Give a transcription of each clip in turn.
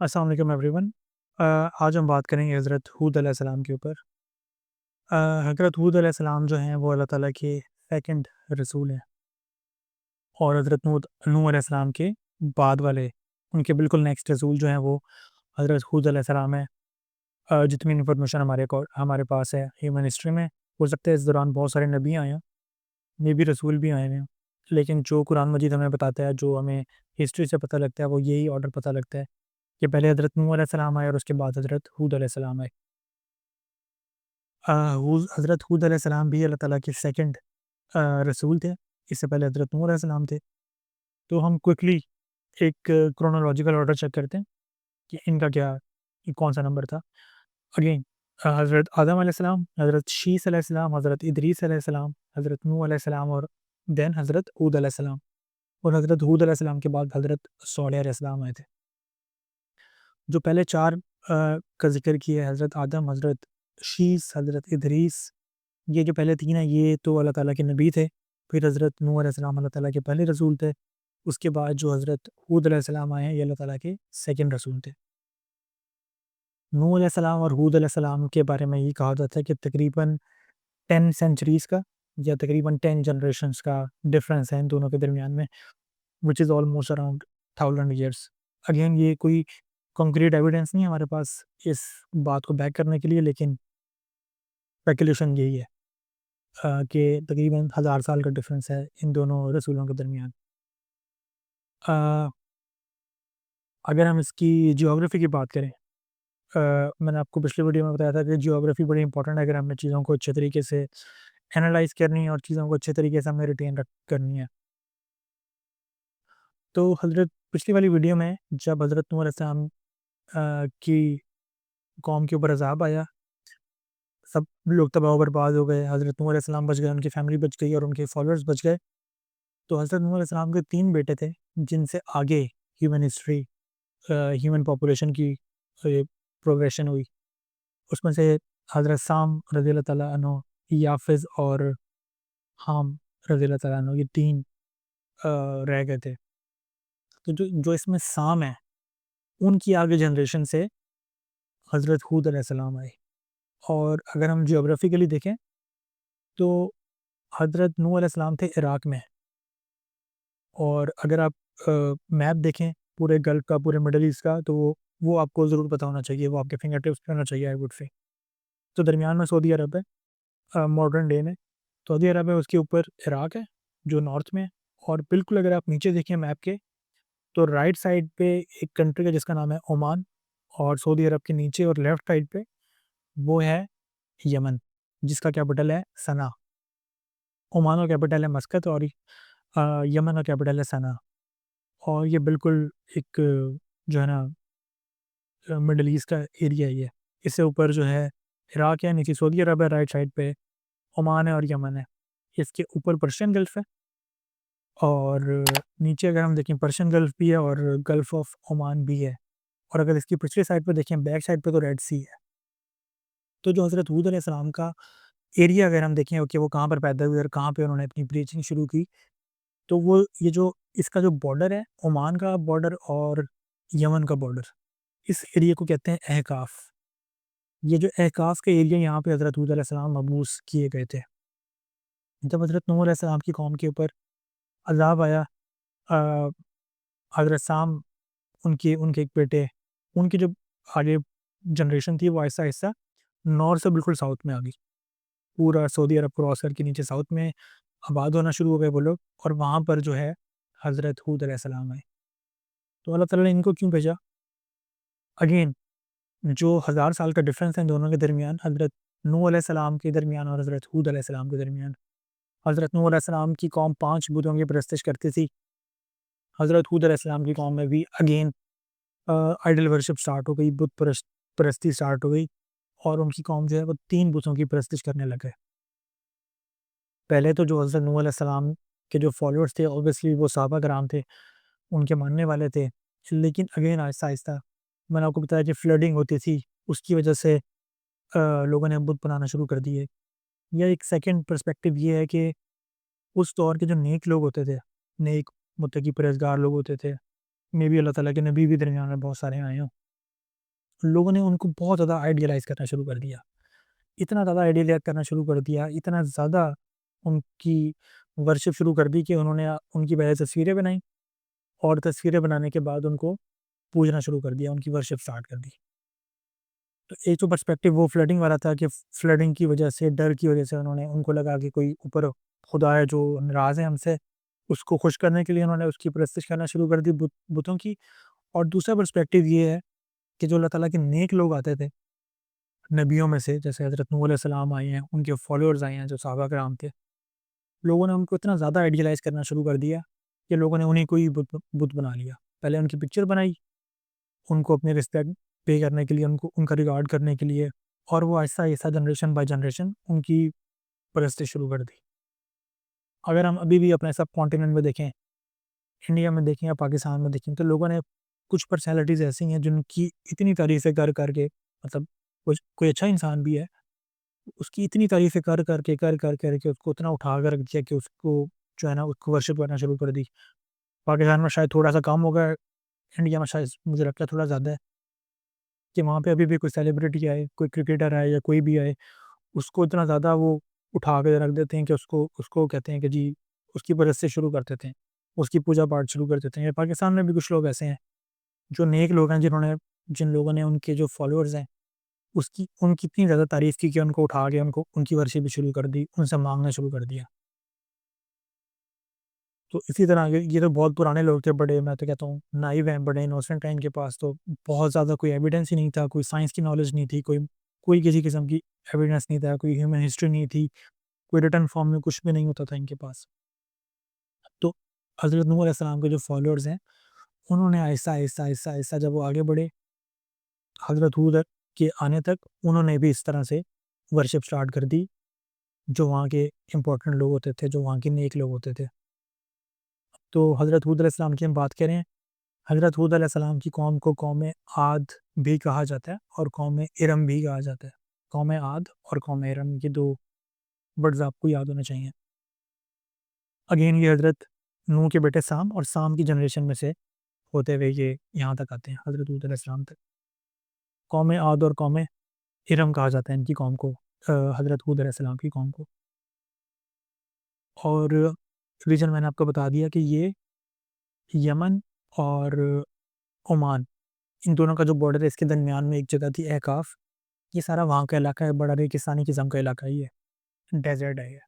अस्सलाम वालेकुम एवरीवन। आज हम बात करेंगे हज़रत हूद अलैहिस्सलाम के ऊपर। हज़रत हूद अलैहिस्सलाम जो हैं वो अल्लाह ताला के सेकंड रसूल हैं और हज़रत नूह अलैहिस्सलाम के बाद वाले उनके बिल्कुल नेक्स्ट रसूल जो हैं वो हज़रत हूद अलैहिस्सलाम हैं। जितनी इन्फॉर्मेशन हमारे पास है ह्यूमन हिस्ट्री में, हो सकता है इस दौरान बहुत सारे नबी आए हों, मे बी रसूल भी आए हुए हों। लेकिन जो कुरान मजीद हमें बताता है, जो हमें हिस्ट्री से पता लगता है, वो यही ऑर्डर पता लगता है कि पहले हज़रत नूह अलैहिस्सलाम आए और उसके बाद हज़रत हूद अलैहिस्सलाम आए। हूज़ हज़रत हूद अलैहिस्सलाम भी अल्लाह ताला के सेकंड रसूल थे। इससे पहले हज़रत नूह अलैहिस्सलाम थे। तो हम क्विकली एक क्रोनोलॉजिकल ऑर्डर चेक करते हैं कि इनका क्या कौन-सा नंबर था। अगेन हज़रत आदम अलैहिस्सलाम, हज़रत शीस अलैहिस्सलाम, हज़रत इदरीस अलैहिस्सलाम, हज़रत नूह अलैहिस्सलाम और देन हज़रत हूद अलैहिस्सलाम और हज़रत हूद अलैहिस्सलाम के बाद हज़रत सालेह अलैहिस्सलाम आए थे। जो पहले 4 का ज़िक्र किया है, हज़रत आदम, हज़रत शीस, हज़रत इदरीस, ये जो पहले 3 हैं ये तो अल्लाह ताला के नबी थे। फिर हज़रत नूह अलैहिस्सलाम अल्लाह ताला के पहले रसूल थे। उसके बाद जो हज़रत हूद अलैहिस्सलाम आए हैं ये अल्लाह ताला के सेकंड रसूल थे। नूह अलैहिस्सलाम और हूद अलैहिस्सलाम के बारे में ये कहा जाता है कि तकरीबन 10 सेंचुरीज़ का या तकरीबन 10 जनरेशंस का डिफरेंस है इन दोनों के दरमियान में, which is almost around 1000 years. Again ये कोई कंक्रीट एविडेंस नहीं है हमारे पास इस बात को बैक करने के लिए, लेकिन स्पेकुलेशन यही है कि तकरीबन 1000 साल का डिफरेंस है इन दोनों रसूलों के दरमियान। अ, अगर हम इसकी जियोग्राफी की बात करें, मैंने आपको पिछली वीडियो में बताया था कि जियोग्राफी बड़ी इंपॉर्टेंट है अगर हमने चीज़ों को अच्छे तरीके से एनालाइज़ करनी है और चीज़ों को अच्छे तरीके से हमें रिटेन रख करनी है। तो हज़रत पिछली वाली वीडियो में जब हज़रत नूह अलैहिस्सलाम की कौम के ऊपर अज़ाब आया, सब लोग तबाह बर्बाद हो गए, हज़रत नूह अलैहिस्सलाम बच गए, उनकी फैमिली बच गई और उनके फॉलोअर्स बच गए। तो हज़रत नूह अलैहिस्सलाम के 3 बेटे थे, जिनसे आगे ह्यूमन हिस्ट्री ह्यूमन पॉपुलेशन की प्रोग्रेशन हुई। उसमें से हज़रत साम रज़ी अल्लाह तआला अन्हु, याफ़िज़ और हाम रज़ी अल्लाह तआला अन्हु, ये 3 रह गए थे। तो जो जो इसमें साम है, उनकी आगे जनरेशन से हज़रत हूद अलैहिस्सलाम आए। और अगर हम जियोग्राफिकली देखें तो हज़रत नूह अलैहिस्सलाम थे इराक में, और अगर आप मैप देखें पूरे गल्फ़ का, पूरे मिडल ईस्ट का, तो वो आपको ज़रूर पता होना चाहिए, वो आपके फिंगर टिप्स पे होना चाहिए आई वुड से। तो दरमियान में सऊदी अरब है, मॉडर्न डे में। सऊदी अरब है, उसके ऊपर इराक है, जो नॉर्थ में है, और बिल्कुल अगर आप नीचे देखें मैप के, तो राइट साइड पे एक कंट्री है जिसका नाम है ओमान, और सऊदी अरब के नीचे और लेफ्ट साइड पे वो है यमन, जिसका कैपिटल है सना। ओमान का कैपिटल है मस्कत और यमन का कैपिटल है सना। और ये बिल्कुल एक जो है ना मिडल ईस्ट का एरिया ही है। इससे ऊपर जो है इराक है, नीचे सऊदी अरब है, राइट साइड पे ओमान है और यमन है। इसके ऊपर पर्शियन गल्फ़ है, और नीचे अगर हम देखें पर्शियन गल्फ़ भी है और गल्फ़ ऑफ ओमान भी है। और अगर इसकी पिछली साइड पे देखें, बैक साइड पे, तो रेड सी है। तो जो हज़रत हूद अलैहिस्सलाम का एरिया अगर हम देखें कि वो कहाँ पर पैदा हुए और कहाँ पे उन्होंने अपनी प्रीचिंग शुरू की, तो वो ये जो इसका जो बॉर्डर है, ओमान का बॉर्डर और यमन का बॉर्डर, इस एरिया को कहते हैं अहकाफ़। ये जो अहकाफ़ का एरिया, यहाँ पे हज़रत हूद अलैहिस्सलाम मबूस किए गए थे। जब हज़रत नूह अलैहिस्सलाम की कौम के ऊपर अज़ाब आया, अ, हज़रत साम, उनके उनके एक बेटे, उनकी जो आगे जनरेशन थी वो आहिस्ता-आहिस्ता नॉर्थ से बिल्कुल साउथ में आ गई। पूरा सऊदी अरब क्रॉस करके नीचे साउथ में आबाद होना शुरू हो गए वो लोग, और वहाँ पर जो है हज़रत हूद अलैहिस्सलाम आए। तो अल्लाह ताला ने इनको क्यों भेजा? अगेन जो 1000 साल का डिफरेंस है इन दोनों के दरमियान, हज़रत नूह अलैहिस्सलाम के दरमियान और हज़रत हूद अलैहिस्सलाम के दरमियान। हज़रत नूह अलैहिस्सलाम की कौम 5 बुतों की परस्तिश करती थी। हज़रत हूद अलैहिस्सलाम की कौम में भी अगेन आइडल वर्शिप स्टार्ट हो गई, परस्ती स्टार्ट हो गई, और उनकी कौम जो है वो 3 बुतों की परस्तिश करने लग गए। पहले तो जो हज़रत नूह अलैहिस्सलाम के जो फॉलोअर्स थे, ऑब्वियसली वो सहाबा कराम थे, उनके मानने वाले थे। लेकिन अगेन आहिस्ता-आहिस्ता मैंने आपको बताया कि फ्लडिंग होती थी, उसकी वजह से लोगों ने बुत बनाना शुरू कर दिए। या एक सेकंड पर्सपेक्टिव ये है कि उस दौर के जो नेक लोग होते थे, नेक मुत्तकी परहेज़गार लोग होते थे, मेबी अल्लाह ताला के नबी भी दरमियान में बहुत सारे आए हों। लोगों ने उनको बहुत ज़्यादा आइडियलाइज़ करना शुरू कर दिया। इतना ज़्यादा आइडियलाइज़ करना शुरू कर दिया, इतना ज़्यादा उनकी वर्शिप शुरू कर दी कि उन्होंने उनकी पहले तस्वीरें बनाई और तस्वीरें बनाने के बाद उनको पूजना शुरू कर दिया, उनकी वर्शिप स्टार्ट कर दी। तो एक तो पर्सपेक्टिव वो फ्लडिंग वाला था कि फ्लडिंग की वजह से, डर की वजह से उन्होंने उनको लगा कि कोई ऊपर खुदा है जो नाराज़ है हमसे, उसको खुश करने के लिए उन्होंने उसकी परस्तिश करना शुरू कर दी बुतों की। और दूसरा पर्सपेक्टिव ये है कि जो अल्लाह ताला के नेक लोग आते थे, नबियों में से जैसे हज़रत नूह अलैहिस्सलाम आए हैं, उनके फॉलोअर्स आए हैं जो सहाबा किराम थे, लोगों ने उनको इतना ज़्यादा आइडियलाइज़ करना शुरू कर दिया कि लोगों ने उन्हीं को ही बुत बुत बना लिया। पहले उनकी पिक्चर बनाई, उनको अपनी रिस्पेक्ट पे करने के लिए, उनको उनका रिगार्ड करने के लिए, और वो आहिस्ता-आहिस्ता जनरेशन बाय जनरेशन उनकी परस्तिश शुरू कर दी। अगर हम अभी भी अपने सब कॉन्टिनेंट में देखें, इंडिया में देखें या पाकिस्तान में देखें, तो लोगों ने कुछ पर्सनैलिटीज़ ऐसी हैं जिनकी इतनी तारीफ़ें कर के, मतलब कुछ कोई अच्छा इंसान भी है, उसकी इतनी तारीफ़ें कर के उसको इतना उठा कर रख दिया कि उसको जो है ना, उसको वर्शिप करना शुरू कर दी। पाकिस्तान में शायद थोड़ा-सा कम होगा, इंडिया में शायद मुझे लगता है थोड़ा ज़्यादा है कि वहाँ पे अभी भी कोई सेलिब्रिटी आए, कोई क्रिकेटर आए या कोई भी आए, उसको इतना ज़्यादा वो उठा के रख देते हैं कि उसको उसको कहते हैं कि जी, उसकी परस्तिश शुरू कर देते हैं, उसकी पूजा-पाठ शुरू कर देते हैं। पाकिस्तान में भी कुछ लोग ऐसे हैं, जो नेक लोग हैं, जिन लोगों ने उनके जो फॉलोअर्स हैं, उसकी उनकी इतनी ज़्यादा तारीफ़ की कि उनको उठा के उनको उनकी वर्शिप भी शुरू कर दी, उनसे माँगना शुरू कर दिया। तो इसी तरह ये तो बहुत पुराने लोग थे, बड़े मैं तो कहता हूँ नाइव हैं, बड़े इनोसेंट हैं, इनके पास तो बहुत ज़्यादा कोई एविडेंस ही नहीं था, कोई साइंस की नॉलेज नहीं थी, कोई कोई किसी किस्म की एविडेंस नहीं था, कोई ह्यूमन हिस्ट्री नहीं थी, कोई रिटन फॉर्म में कुछ भी नहीं होता था इनके पास। तो हज़रत नूह अलैहिस्सलाम के जो फॉलोअर्स हैं, उन्होंने आहिस्ता-आहिस्ता जब वो आगे बढ़े, हज़रत हूद के आने तक उन्होंने भी इस तरह से वर्शिप स्टार्ट कर दी, जो वहाँ के इम्पोर्टेंट लोग होते थे, जो वहाँ के नेक लोग होते थे। तो हज़रत हूद अलैहिस्सलाम की हम बात करें, हज़रत हूद अलैहिस्सलाम की कौम को कौम आद भी कहा जाता है और कौम इरम भी कहा जाता है। कौम आद और कौम इरम, ये 2 वर्ड्स आपको याद होने चाहिए। अगेन ये हज़रत नूह के बेटे साम और साम की जनरेशन में से होते हुए ये यहाँ तक आते हैं, हज़रत हूद अलैहिस्सलाम तक। कौम आद और कौम इरम कहा जाता है इनकी कौम को, हज़रत हूद अलैहिस्सलाम की कौम को। और रीजन मैंने आपको बता दिया कि ये यमन और ओमान, इन दोनों का जो बॉर्डर है, इसके दरमियान में एक जगह थी अहकाफ़। ये सारा वहाँ का इलाका है, बड़ा रेगिस्तानी किस्म का इलाका ही है, डेज़र्ट है ये।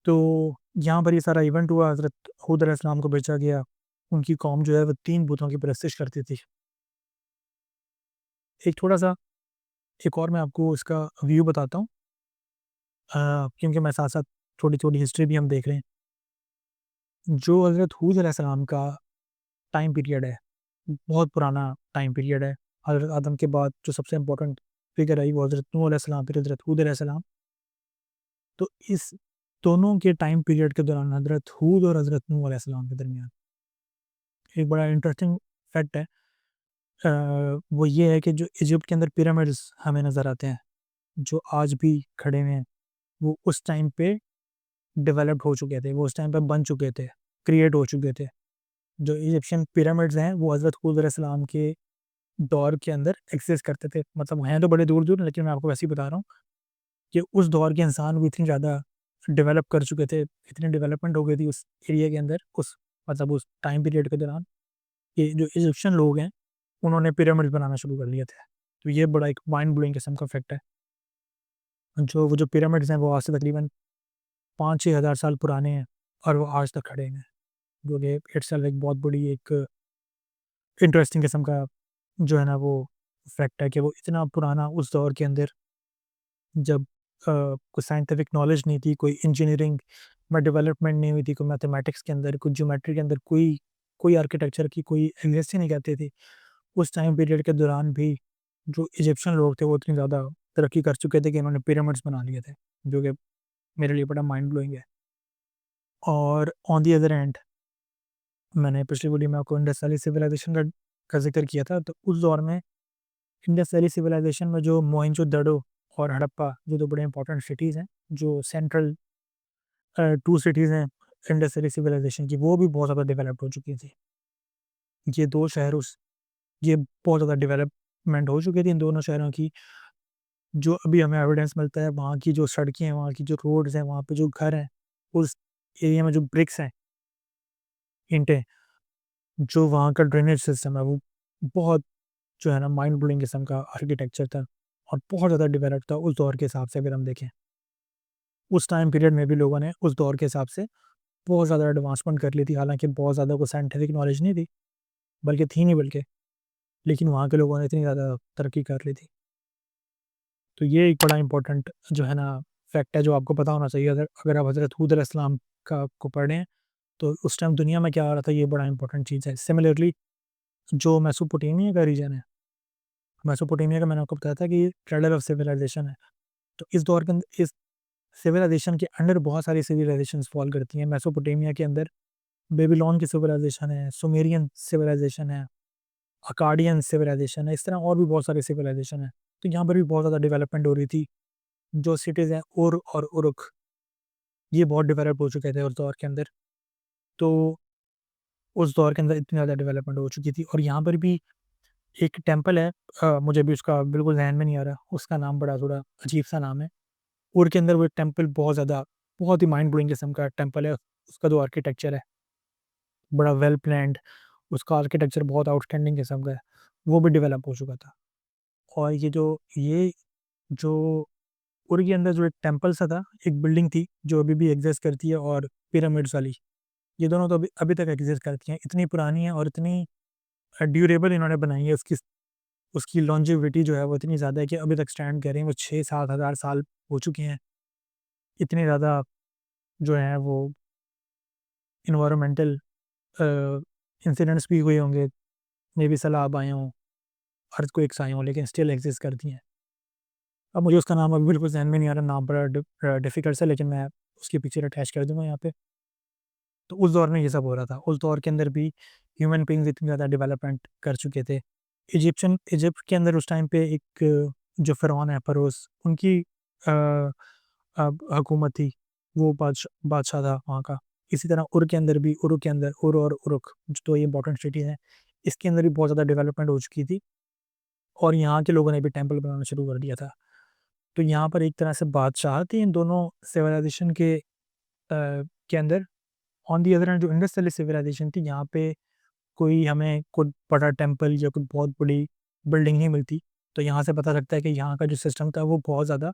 तो यहाँ पर ये सारा इवेंट हुआ, हज़रत हूद अलैहिस्सलाम को भेजा गया। उनकी कौम जो है वो 3 बुतों की परस्तिश करती थी। एक थोड़ा-सा एक और मैं आपको इसका व्यू बताता हूँ, क्योंकि मैं साथ-साथ थोड़ी-थोड़ी हिस्ट्री भी हम देख रहे हैं। जो हज़रत हूद अलैहिस्सलाम का टाइम पीरियड है, बहुत पुराना टाइम पीरियड है। हज़रत आदम के बाद जो सबसे इम्पोर्टेंट फिगर आई वो हज़रत नूह अलैहिस्सलाम, फिर हज़रत हूद अलैहिस्सलाम। तो इस दोनों के टाइम पीरियड के दौरान हज़रत हूद और हज़रत नूह अलैहिस्सलाम के दरमियान एक बड़ा इंटरेस्टिंग फैक्ट है। वो ये है कि जो इजिप्ट के अंदर पिरामिड्स हमें नज़र आते हैं, जो आज भी खड़े हुए हैं, वो उस टाइम पे डेवलप्ड हो चुके थे, वो उस टाइम पे बन चुके थे, क्रिएट हो चुके थे। जो इजिप्शियन पिरामिड्स हैं, वो हज़रत हूद अलैहिस्सलाम के दौर के अंदर एक्सिस्ट करते थे। मतलब हैं तो बड़े दूर-दूर, लेकिन मैं आपको वैसे ही बता रहा हूँ कि उस दौर के इंसान भी इतनी ज़्यादा डेवलप कर चुके थे, इतनी डेवलपमेंट हो गई थी उस एरिया के अंदर, उस मतलब उस टाइम पीरियड के दौरान, कि जो इजिप्शियन लोग हैं, उन्होंने पिरामिड्स बनाना शुरू कर लिए थे। तो ये बड़ा एक माइंड ब्लोइंग किस्म का फैक्ट है। वो जो पिरामिड्स हैं, वो आज से तकरीबन 5-6 हज़ार साल पुराने हैं और वो आज तक खड़े हैं, जो कि इट्सेल्फ एक बहुत बड़ी एक इंटरेस्टिंग किस्म का जो है ना वो फैक्ट है कि वो इतना पुराना उस दौर के अंदर, जब कोई साइंटिफिक नॉलेज नहीं थी, कोई इंजीनियरिंग में डेवलपमेंट नहीं हुई थी, कोई मैथमेटिक्स के अंदर, कोई ज्योमेट्री के अंदर कोई कोई आर्किटेक्चर की कोई एग्जिस्ट ही नहीं करती थी। उस टाइम पीरियड के दौरान भी जो इजिप्शियन लोग थे वो इतनी ज़्यादा तरक्की कर चुके थे कि इन्होंने पिरामिड्स बना लिए थे, जो कि मेरे लिए बड़ा माइंड ब्लोइंग है। और ऑन द अदर हैंड, मैंने पिछली वीडियो में आपको इंडस वैली सिविलाइजेशन का ज़िक्र किया था, तो उस दौर में इंडस वैली सिविलाइजेशन में जो मोहनजोदड़ो और हड़प्पा, जो 2 बड़े इंपॉर्टेंट सिटीज़ हैं, जो सेंट्रल 2 सिटीज़ हैं इंडस वैली सिविलाइजेशन की, वो भी बहुत ज़्यादा डेवलप्ड हो चुकी थी। ये 2 शहर ये बहुत ज़्यादा डेवलपमेंट हो चुकी थी इन दोनों शहरों की। जो अभी हमें एविडेंस मिलता है, वहाँ की जो सड़कें हैं, वहाँ की जो रोड्स हैं, वहाँ पे जो घर हैं, उस एरिया में जो ब्रिक्स हैं, ईंटें, जो वहाँ का ड्रेनेज सिस्टम है, वो बहुत जो है ना माइंड ब्लोइंग किस्म का आर्किटेक्चर था और बहुत ज़्यादा डेवलप था उस दौर के हिसाब से अगर हम देखें। उस टाइम पीरियड में भी लोगों ने उस दौर के हिसाब से बहुत ज़्यादा एडवांसमेंट कर ली थी, हालाँकि बहुत ज़्यादा कोई साइंटिफिक नॉलेज नहीं थी, बल्कि थी नहीं बल्कि, लेकिन वहाँ के लोगों ने इतनी ज़्यादा तरक्की कर ली थी। तो ये एक बड़ा इम्पोर्टेंट जो है ना फैक्ट है जो आपको पता होना चाहिए अगर आप हज़रत हूद अलैहिस्सलाम का को पढ़ें, तो उस टाइम दुनिया में क्या हो रहा था, ये बड़ा इम्पोर्टेंट चीज़ है। सिमिलरली जो मेसोपोटामिया का रीजन है, मेसोपोटामिया का मैंने आपको बताया था कि क्रेडल ऑफ सिविलाइजेशन है। तो इस दौर के अंदर इस सिविलाइजेशन के अंडर बहुत सारी सिविलाइजेशंस फॉल करती हैं। मेसोपोटामिया के अंदर बेबीलोन की सिविलाइजेशन है, सुमेरियन सिविलाइजेशन है, अकाडियन सिविलाइजेशन है, इस तरह और भी बहुत सारी सिविलाइजेशन है। तो यहाँ पर भी बहुत ज़्यादा डेवलपमेंट हो रही थी। जो सिटीज़ हैं उर और उरुक, ये बहुत डेवलप हो चुके थे उस दौर के अंदर। तो उस दौर के अंदर इतनी ज़्यादा डेवलपमेंट हो चुकी थी और यहाँ पर भी एक टेम्पल है, मुझे अभी उसका बिल्कुल ज़हन में नहीं आ रहा, उसका नाम बड़ा थोड़ा अजीब-सा नाम है। उर के अंदर वो एक टेम्पल बहुत ज़्यादा बहुत ही माइंड ब्लोइंग किस्म का टेम्पल है। उसका जो आर्किटेक्चर है, बड़ा वेल प्लान्ड, उसका आर्किटेक्चर बहुत आउटस्टैंडिंग किस्म का है, वो भी डेवलप हो चुका था। और ये जो उर के अंदर जो एक टेम्पल सा था, एक बिल्डिंग थी जो अभी भी एग्ज़िस्ट करती है और पिरामिड्स वाली, ये दोनों तो अभी अभी तक एग्ज़िस्ट करती हैं। इतनी पुरानी है और इतनी ड्यूरेबल इन्होंने बनाई है, उसकी उसकी लॉन्जेविटी जो है वो इतनी ज़्यादा है कि अभी तक स्टैंड कर रही हैं। वो 6-7 हज़ार साल हो चुके हैं। इतने ज़्यादा जो हैं वो एनवायरमेंटल अ, इंसिडेंट्स भी हुए होंगे, मे बी सैलाब आए हों, अर्थक्वेक्स आए हों, लेकिन स्टिल एग्ज़िस्ट करती हैं। अब मुझे उसका नाम अभी बिल्कुल ज़हन में नहीं आ रहा, नाम बड़ा डिफ़िकल्ट सा, लेकिन मैं उसकी पिक्चर अटैच कर दूँगा यहाँ पे। तो उस दौर में ये सब हो रहा था। उस दौर के अंदर भी ह्यूमन बीइंग्स इतनी ज़्यादा डेवलपमेंट कर चुके थे। इजिप्ट के अंदर उस टाइम पे एक जो फ़िरौन है फ़रोज़, उनकी हुकूमत थी, वो बादशाह था वहाँ का। इसी तरह उर के अंदर भी उरु के अंदर उर और उरुक जो 2 इम्पोर्टेंट सिटीज़ हैं, इसके अंदर भी बहुत ज़्यादा डेवलपमेंट हो चुकी थी और यहाँ के लोगों ने भी टेंपल बनाना शुरू कर दिया था। तो यहाँ पर एक तरह से बादशाह थे इन दोनों सिविलाइज़ेशन के अंदर। ऑन दी अदर हैंड जो इंडस वैली सिविलाइज़ेशन थी, यहाँ पे कोई हमें कोई बड़ा टेंपल या कोई बहुत बड़ी बिल्डिंग नहीं मिलती। तो यहाँ से पता लगता है कि यहाँ का जो सिस्टम था वो बहुत ज़्यादा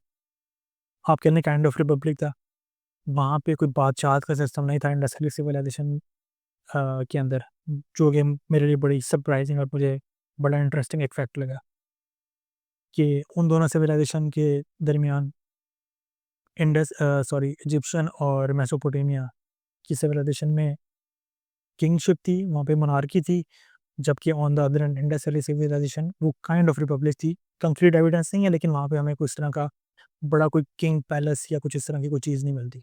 आप कह लें काइंड ऑफ रिपब्लिक था। वहाँ पे कोई बादशाहत का सिस्टम नहीं था इंडस वैली सिविलाइज़ेशन के अंदर, जो कि मेरे लिए बड़ी सरप्राइज़िंग और मुझे बड़ा इंटरेस्टिंग एक फैक्ट लगा कि उन दोनों सिविलाइज़ेशन के दरमियान इजिप्शियन और मेसोपोटामिया की सिविलाइज़ेशन में किंगशिप थी, वहाँ पे मोनार्की थी। जबकि on the other hand Indus valley civilisation वो काइंड ऑफ रिपब्लिक थी। कंक्रीट एविडेंस नहीं है, लेकिन वहाँ पे हमें कोई इस तरह का बड़ा कोई किंग पैलेस या कुछ इस तरह की कोई चीज़ नहीं मिलती।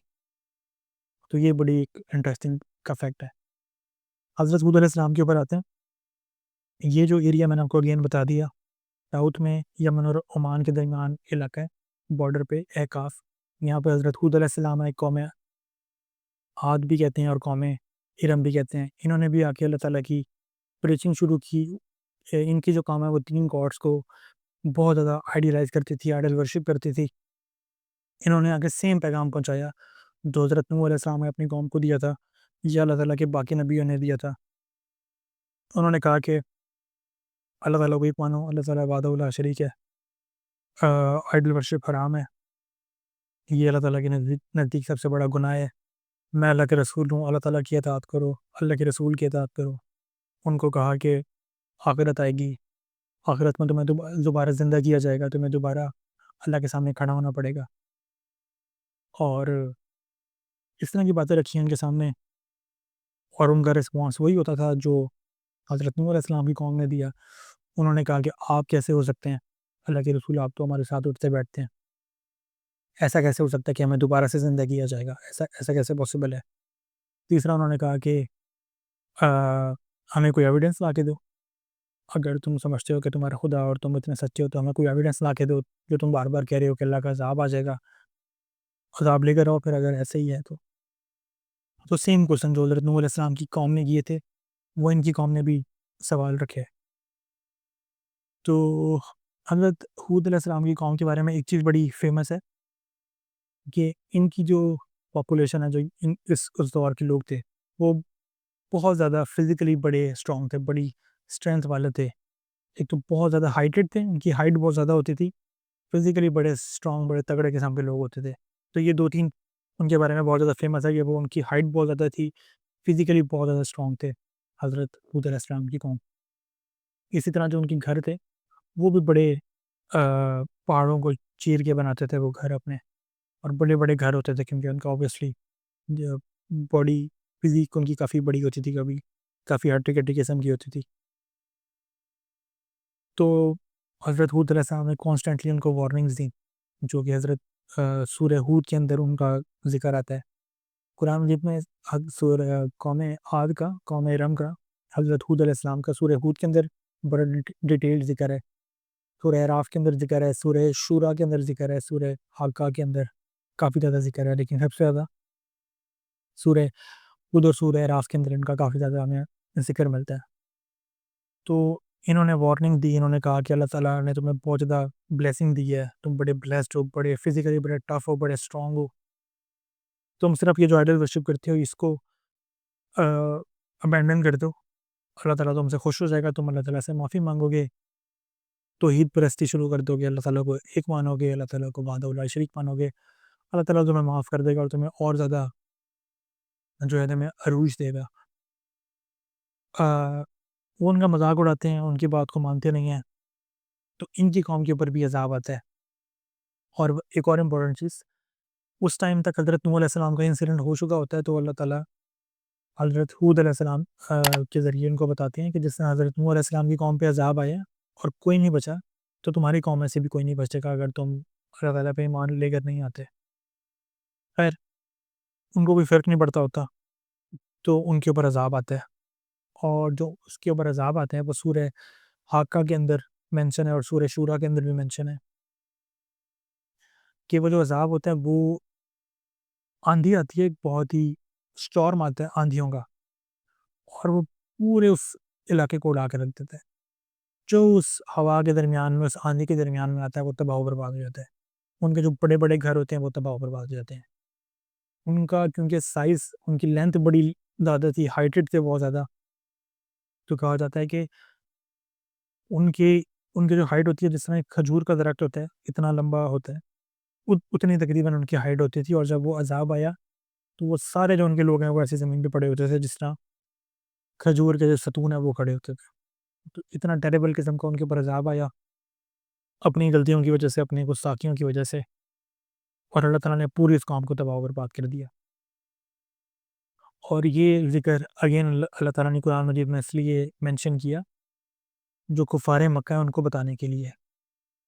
तो ये बड़ी एक इंटरेस्टिंग का फैक्ट है। हज़रत हूद अलैहिस्सलाम के ऊपर आते हैं। ये जो एरिया मैंने आपको अगेन बता दिया, साउथ में यमन और ओमान के दरमियान इलाका है, बॉर्डर पे अहकाफ़। यहाँ पे हज़रत हूद अलैहिस्सलाम एक कौम है, आद भी कहते हैं और कौम इरम भी कहते हैं। इन्होंने भी आके अल्लाह ताला की प्रीचिंग शुरू की। इनकी जो कौम है वो 3 गॉड्स को बहुत ज़्यादा आइडियलाइज़ करती थी, आइडल वर्शिप करती थी। इन्होंने आके सेम पैगाम पहुँचाया, जो हज़रत नूह अलैहिस्सलाम ने अपनी कौम को दिया था, या अल्लाह ताला के बाकी नबियों ने दिया था। उन्होंने कहा कि अल्लाह ताला को एक मानो, अल्लाह ताला वहदहू ला शरीक है। आइडल वर्शिप हराम है, ये अल्लाह ताला के नज़दीक सबसे बड़ा गुनाह है। मैं अल्लाह के रसूल हूँ, अल्लाह ताला की इताअत करो, अल्लाह के रसूल की इताअत करो। उनको कहा कि आखिरत आएगी, आखिरत में तुम्हें दोबारा ज़िंदा किया जाएगा, तुम्हें दोबारा अल्लाह के सामने खड़ा होना पड़ेगा। और इस तरह की बातें रखी हैं उनके सामने और उनका रिस्पॉन्स वही होता था जो हज़रत नूह अलैहिस्सलाम की कौम ने दिया। उन्होंने कहा कि आप कैसे हो सकते हैं अल्लाह के रसूल, आप तो हमारे साथ उठते बैठते हैं। ऐसा कैसे हो सकता है कि हमें दोबारा से ज़िंदा किया जाएगा? ऐसा ऐसा कैसे पॉसिबल है? तीसरा उन्होंने कहा कि अ, हमें कोई एविडेंस ला के दो। अगर तुम समझते हो कि तुम्हारा खुदा और तुम इतने सच्चे हो, तो हमें कोई एविडेंस ला के दो, जो तुम बार-बार कह रहे हो कि अल्लाह का अज़ाब आ जाएगा। अज़ाब लेकर आओ फिर अगर ऐसे ही है तो। तो सेम क्वेश्चन जो हज़रत नूह अलैहिस्सलाम की कौम ने किए थे, वो इनकी कौम ने भी सवाल रखे। तो हज़रत हूद अलैहिस्सलाम की कौम के बारे में एक चीज़ बड़ी फ़ेमस है कि इनकी जो पॉपुलेशन है, जो इन इस उस दौर के लोग थे, वो बहुत ज़्यादा फ़िज़िकली बड़े स्ट्रॉन्ग थे, बड़ी स्ट्रेंथ वाले थे। एक तो बहुत ज़्यादा हाइटेड थे, उनकी हाइट बहुत ज़्यादा होती थी, फ़िज़िकली बड़े स्ट्रॉन्ग, बड़े तगड़े किस्म के लोग होते थे। तो ये 2-3 उनके बारे में बहुत ज़्यादा फ़ेमस है कि वो उनकी हाइट बहुत ज़्यादा थी, फ़िज़िकली बहुत ज़्यादा स्ट्रॉन्ग थे, हज़रत हूद अलैहिस्सलाम की कौम। इसी तरह जो उनके घर थे, वो भी बड़े पहाड़ों को चीर के बनाते थे वो घर अपने, और बड़े-बड़े घर होते थे क्योंकि उनका ऑब्वियसली ज बॉडी फ़िज़ीक उनकी काफ़ी बड़ी होती थी, कभी काफ़ी हट्टी-कट्टी किस्म की होती थी। तो हज़रत हूद अलैहिस्सलाम ने कॉन्स्टेंटली उनको वार्निंग्स दी, जो कि हज़रत सूरह हूद के अंदर उनका ज़िक्र आता है। कुरान मजीद में सूरह कौम आद का, कौम इरम का, हज़रत हूद अलैहिस्सलाम का सूरह हूद के अंदर बड़ा डिटेल्ड ज़िक्र है। सूरह अराफ के अंदर ज़िक्र है, सूरह शूरा के अंदर ज़िक्र है, सूरह हाक़ा के अंदर काफ़ी ज़्यादा ज़िक्र है, लेकिन सबसे ज़्यादा सूरह हूद और सूरह अराफ के अंदर इनका काफ़ी ज़्यादा हमें ज़िक्र मिलता है। तो इन्होंने वार्निंग दी, इन्होंने कहा कि अल्लाह ताला ने तुम्हें बहुत ज़्यादा ब्लेसिंग दी है, तुम बड़े ब्लेस्ड हो, बड़े फिज़िकली बड़े टफ़ हो, बड़े स्ट्रॉन्ग हो। तुम सिर्फ़ ये जो आइडल वर्शिप करते हो इसको अ, अबैंडन कर दो, अल्लाह ताला तुमसे खुश हो जाएगा, तुम अल्लाह ताला से माफ़ी माँगोगे, तौहीद परस्ती शुरू कर दोगे, अल्लाह ताला को एक मानोगे, अल्लाह ताला को वहदहू ला शरीक मानोगे, अल्लाह ताला तुम्हें माफ़ कर देगा और तुम्हें और ज़्यादा जो है तुम्हें अरूज देगा। अ, वो उनका मज़ाक उड़ाते हैं, उनकी बात को मानते नहीं हैं, तो इनकी कौम के ऊपर भी अज़ाब आता है। और एक और इम्पोर्टेंट चीज़, उस टाइम तक हज़रत नूह अलैहिस्सलाम का इंसिडेंट हो चुका होता है, तो अल्लाह ताला हज़रत हूद अलैहिस्सलाम के ज़रिए इनको बताते हैं कि जिस तरह हज़रत नूह अलैहिस्सलाम की कौम पे अज़ाब आया और कोई नहीं बचा, तो तुम्हारी कौम में से भी कोई नहीं बचेगा अगर तुम अल्लाह ताला पे ईमान लेकर नहीं आते। खैर, उनको कोई फ़र्क नहीं पड़ता होता, तो उनके ऊपर अज़ाब आता है, और जो उसके ऊपर अज़ाब आता है वो सूरह हाक़ा के अंदर मेंशन है और सूरह शूरा के अंदर भी मेंशन है कि वो जो अज़ाब होता है वो आँधी आती है, एक बहुत ही स्टॉर्म आता है आँधियों का, और वो पूरे उस इलाके को उड़ा के रख देता है। जो उस हवा के दरमियान में, उस आँधी के दरमियान में आता है, वो तबाह व बर्बाद हो जाता है। उनके जो बड़े-बड़े घर होते हैं, वो तबाह व बर्बाद हो जाते हैं। उनका क्योंकि साइज़, उनकी लेंथ बड़ी ज़्यादा थी, हाइटेड थे बहुत ज़्यादा, तो कहा जाता है कि उनकी उनकी जो हाइट होती है, जिस तरह एक खजूर का दरख्त होता है, इतना लंबा होता है, उतनी तकरीबन उनकी हाइट होती थी, और जब वो अज़ाब आया, तो वो सारे जो उनके लोग हैं, वो ऐसे ज़मीन पे पड़े होते थे, जिस तरह खजूर के जो सतून है, वो खड़े होते थे। तो इतना टेरेबल किस्म का उनके ऊपर अज़ाब आया, अपनी गलतियों की वजह से, अपनी गुस्ताखियों की वजह से, और अल्लाह ताला ने पूरी इस कौम को तबाह व बर्बाद कर दिया। और ये ज़िक्र अगेन अल्लाह ताला ने कुरान मजीद में इसलिए मेंशन किया, जो कुफ़ारे मक्का है उनको बताने के लिए।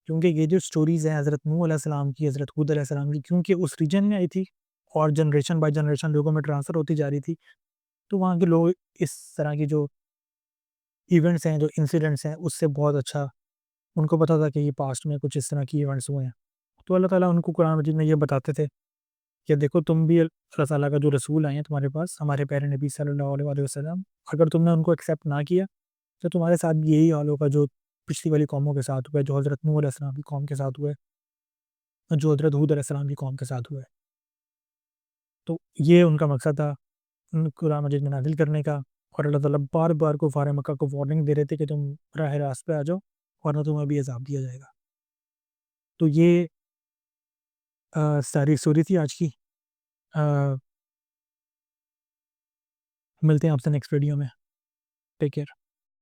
क्योंकि ये जो स्टोरीज़ हैं हज़रत नूह अलैहिस्सलाम की, हज़रत हूद अलैहिस्सलाम की, क्योंकि उस रीजन में आई थी और जनरेशन बाय जनरेशन लोगों में ट्रांसफ़र होती जा रही थी, तो वहाँ के लोग इस तरह की जो इवेंट्स हैं, जो इंसिडेंट्स हैं, उससे बहुत अच्छा उनको पता था कि ये पास्ट में कुछ इस तरह की इवेंट्स हुए हैं। तो अल्लाह ताला उनको कुरान मजीद में ये बताते थे कि देखो, तुम भी अल्लाह ताला का जो रसूल आए हैं तुम्हारे पास, हमारे प्यारे नबी सल्लल्लाहु अलैहि वसल्लम, अगर तुमने उनको एक्सेप्ट ना किया, तो तुम्हारे साथ भी यही हाल होगा जो पिछली वाली कौमों के साथ हुआ है, जो हज़रत नूह अलैहिस्सलाम की कौम के साथ हुआ है, जो हज़रत हूद अलैहिस्सलाम की कौम के साथ हुआ है। तो ये उनका मकसद था कुरान मजीद में नाज़िल करने का, और अल्लाह ताला बार-बार कुफ़ार मक्का को वार्निंग दे रहे थे कि तुम राह रास्त पे आ जाओ, वरना तुम्हें भी अज़ाब दिया जाएगा। तो ये सारी स्टोरी थी आज की। अ, मिलते हैं आपसे नेक्स्ट वीडियो में। Take care.